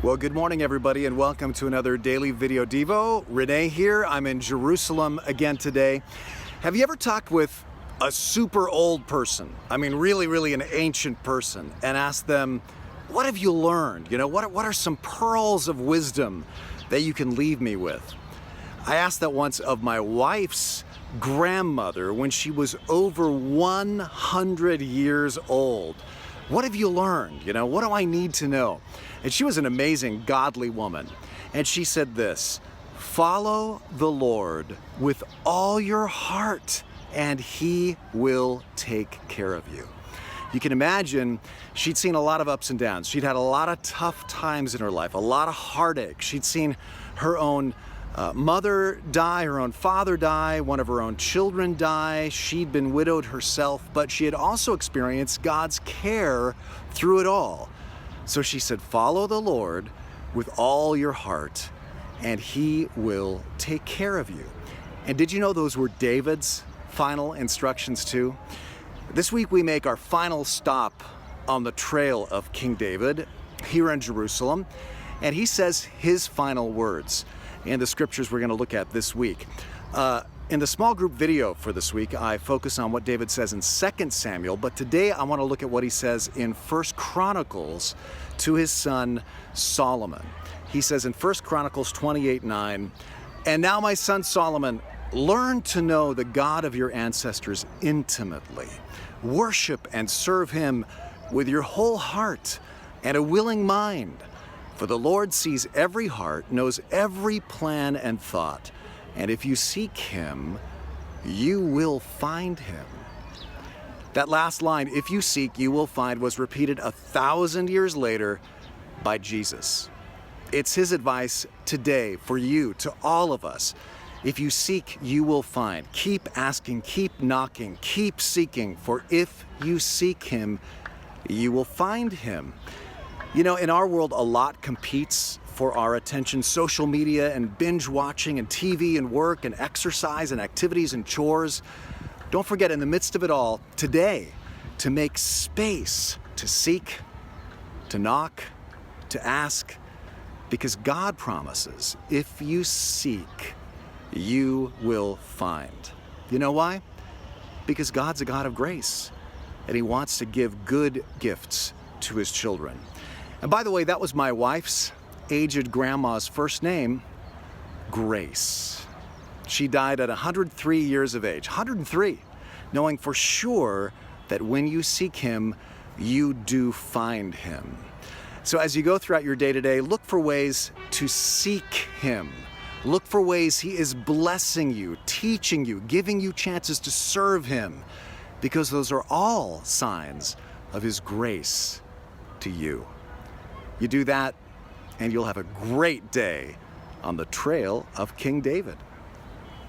Well, good morning, everybody, and welcome to another daily video Devo. Rene here. I'm in Jerusalem again today. Have you ever talked with a super old person? I mean, really an ancient person, and asked them, what have you learned? You know, what are some pearls of wisdom that you can leave me with? I asked that once of my wife's grandmother when she was over 100 years old. What have you learned? You know, what do I need to know? And she was an amazing, godly woman. And she said this: follow the Lord with all your heart, and He will take care of you. You can imagine she'd seen a lot of ups and downs. She'd had a lot of tough times in her life, a lot of heartache. She'd seen her own mother die, her own father die, one of her own children die. She'd been widowed herself, but she had also experienced God's care through it all. So she said, follow the Lord with all your heart, and He will take care of you. And did you know those were David's final instructions too? This week we make our final stop on the trail of King David here in Jerusalem, and he says his final words in the scriptures we're going to look at this week. In the small group video for this week, I focus on what David says in 2 Samuel, but today I want to look at what he says in 1 Chronicles to his son Solomon. He says in 1 Chronicles 28:9, "And now, my son Solomon, learn to know the God of your ancestors intimately. Worship and serve Him with your whole heart and a willing mind. For the Lord sees every heart, knows every plan and thought. And if you seek Him, you will find Him." That last line, "if you seek, you will find," was repeated 1,000 years later by Jesus. It's His advice today for you, to all of us. If you seek, you will find. Keep asking, keep knocking, keep seeking, for if you seek Him, you will find Him. You know, in our world, a lot competes for our attention. Social media and binge watching and TV and work and exercise and activities and chores. Don't forget, in the midst of it all, today, to make space to seek, to knock, to ask, because God promises, if you seek, you will find. You know why? Because God's a God of grace, and He wants to give good gifts to His children. And by the way, that was my wife's aged grandma's first name, Grace. She died at 103 years of age, 103, knowing for sure that when you seek Him, you do find Him. So as you go throughout your day today, look for ways to seek Him. Look for ways He is blessing you, teaching you, giving you chances to serve Him, because those are all signs of His grace to you. You do that, and you'll have a great day on the trail of King David.